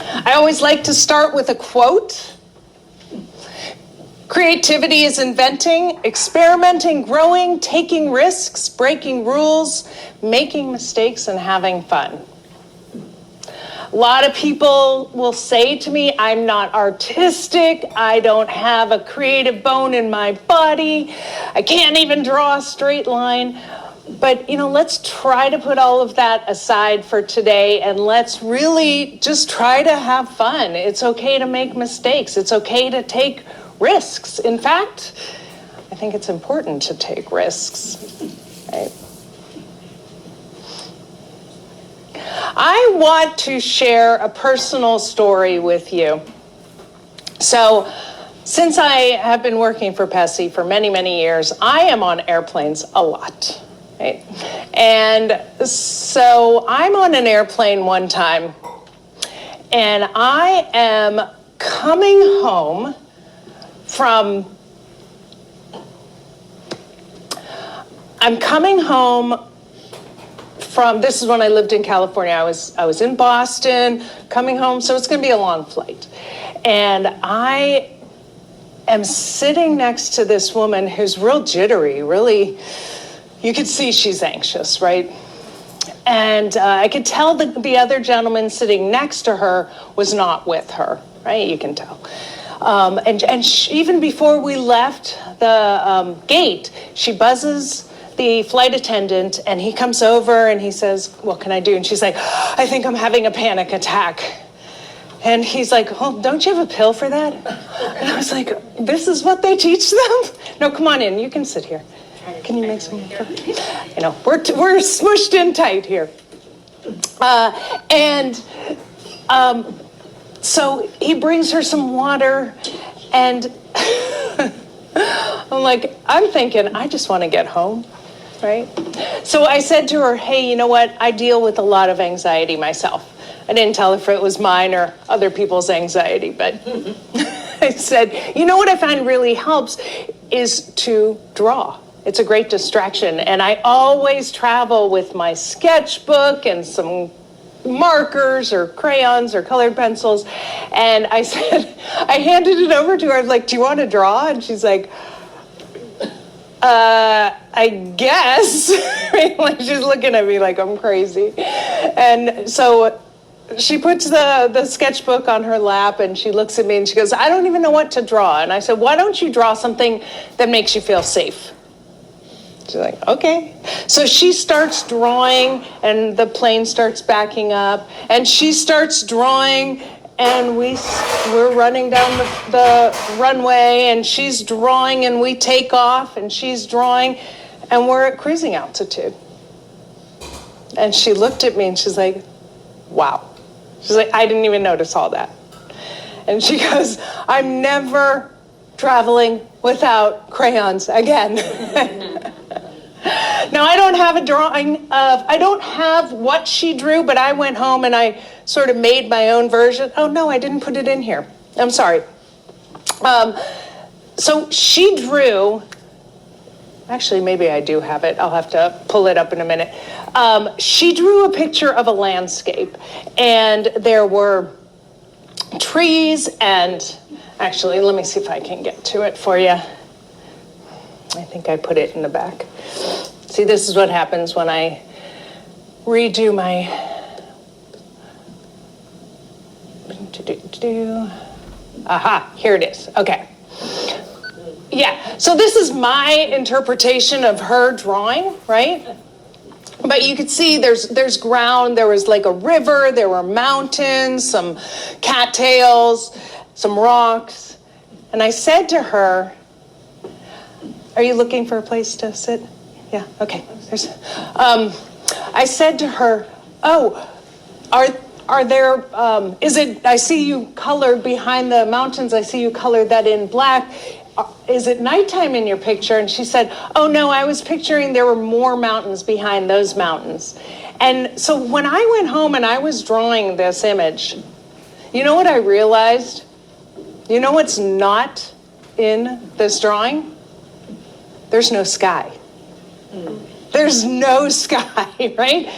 I always like to start with a quote. Creativity is inventing, experimenting, growing, taking risks, breaking rules, making mistakes, and having fun. A lot of people will say to me, I'm not artistic, I don't have a creative bone in my body, I can't even draw a straight line. But, let's try to put all of that aside for today, and let's really just try to have fun. It's okay to make mistakes. It's okay to take risks. In fact, I think it's important to take risks. Right? I want to share a personal story with you. So, since I have been working for PESI for many, many years, I am on airplanes a lot. Right? And so I'm on an airplane one time, and I am coming home from, this is when I lived in California. I was in Boston, coming home, so it's going to be a long flight. And I am sitting next to this woman who's real jittery, really, you could see she's anxious, right? And I could tell the other gentleman sitting next to her was not with her, right? You can tell. Even before we left the gate, she buzzes the flight attendant, and he comes over and he says, "What can I do?" And she's like, "I think I'm having a panic attack." And he's like, "Oh, don't you have a pill for that?" And I was like, "This is what they teach them?" "No, come on in. You can sit here. Can you make some?" We're smushed in tight here. So he brings her some water, and I'm thinking, I just want to get home, right? So I said to her, "Hey, you know what? I deal with a lot of anxiety myself." I didn't tell her if it was mine or other people's anxiety, but I said, "You know what I find really helps is to draw. It's a great distraction, and I always travel with my sketchbook and some markers or crayons or colored pencils." And I said, I handed it over to her. I was like, "Do you want to draw?" And she's like, I guess." Like, she's looking at me like I'm crazy. And so she puts the sketchbook on her lap, and she looks at me and she goes, "I don't even know what to draw." And I said, "Why don't you draw something that makes you feel safe?" She's like, "Okay." So she starts drawing, and the plane starts backing up, and she starts drawing, and we're running down the runway, and she's drawing, and we take off, and she's drawing, and we're at cruising altitude. And she looked at me, and she's like, "Wow." She's like, "I didn't even notice all that." And she goes, "I'm never traveling without crayons again." Now, I don't have a drawing I don't have what she drew, but I went home and I sort of made my own version. Oh, no, I didn't put it in here. I'm sorry. So she drew, actually, maybe I do have it. I'll have to pull it up in a minute. She drew a picture of a landscape, and there were trees, and actually, let me see if I can get to it for you. I think I put it in the back. See, this is what happens when I redo my... Aha, here it is. Okay. Yeah, so this is my interpretation of her drawing, right? But you could see there's ground, there was like a river, there were mountains, some cattails, some rocks. And I said to her, "Are you looking for a place to sit?" Yeah, okay. I said to her, "Oh, are there, I see you colored behind the mountains, I see you colored that in black. Is it nighttime in your picture?" And she said, "Oh no, I was picturing there were more mountains behind those mountains." And so when I went home and I was drawing this image, you know what I realized? You know what's not in this drawing? There's no sky. There's no sky, right?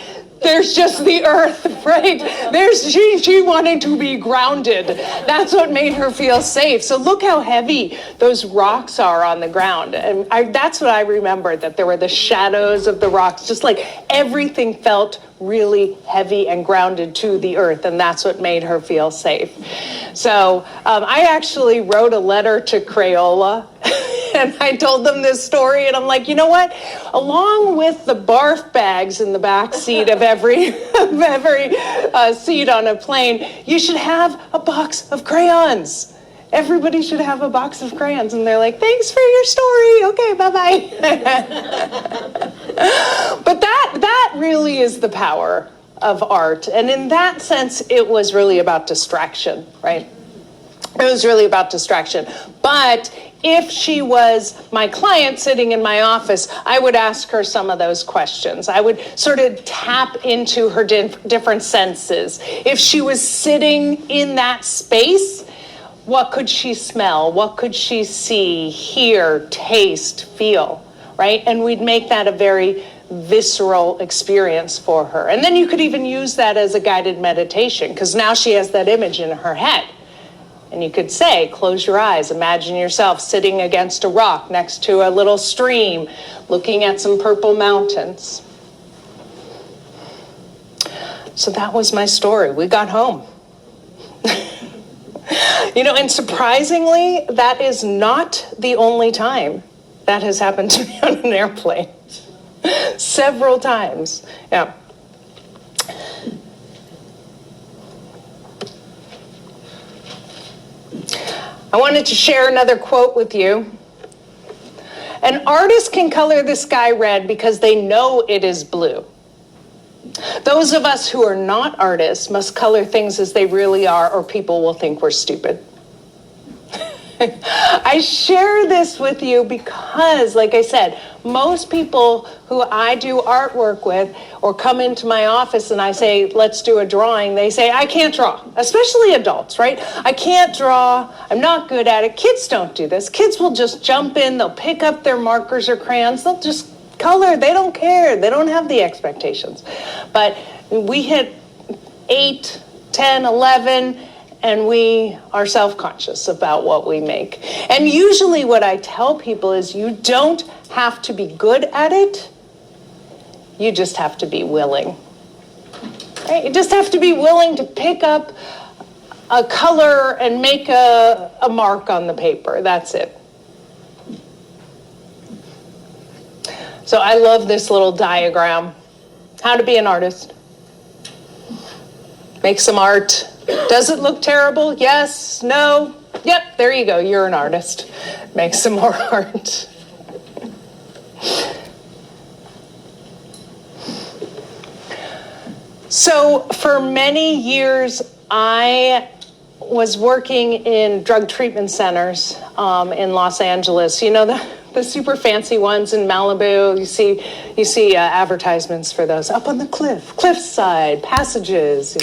There's just the earth, right? There's she wanted to be grounded. That's what made her feel safe. So look how heavy those rocks are on the ground. And that's what I remember, that there were the shadows of the rocks, just like everything felt really heavy and grounded to the earth, and that's what made her feel safe. So I actually wrote a letter to Crayola, and I told them this story, and I'm like, you know what? Along with the barf bags in the back seat of every seat on a plane, you should have a box of crayons. Everybody should have a box of crayons. And they're like, thanks for your story. Okay, bye-bye. But that really is the power of art. And in that sense, it was really about distraction, right? It was really about distraction. But if she was my client sitting in my office, I would ask her some of those questions. I would sort of tap into her different senses. If she was sitting in that space, what could she smell? What could she see, hear, taste, feel, right? And we'd make that a very visceral experience for her. And then you could even use that as a guided meditation, because now she has that image in her head. And you could say, close your eyes, imagine yourself sitting against a rock next to a little stream, looking at some purple mountains. So that was my story. We got home. You know, and surprisingly, that is not the only time that has happened to me on an airplane. Several times, yeah. I wanted to share another quote with you. An artist can color the sky red because they know it is blue. Those of us who are not artists must color things as they really are, or people will think we're stupid. I share this with you because, like I said, most people who I do artwork with or come into my office and I say, let's do a drawing, they say, I can't draw, especially adults, right? I can't draw, I'm not good at it. Kids don't do this. Kids will just jump in, they'll pick up their markers or crayons, they'll just color, they don't care, they don't have the expectations. But we hit 8, 10, 11, and we are self-conscious about what we make. And usually what I tell people is you don't have to be good at it, you just have to be willing. Right? You just have to be willing to pick up a color and make a mark on the paper, that's it. So I love this little diagram. How to be an artist. Make some art. Does it look terrible? Yes, no. Yep, there you go, you're an artist. Make some more art. So for many years, I was working in drug treatment centers in Los Angeles. You know, the super fancy ones in Malibu, you see advertisements for those up on the cliffside passages.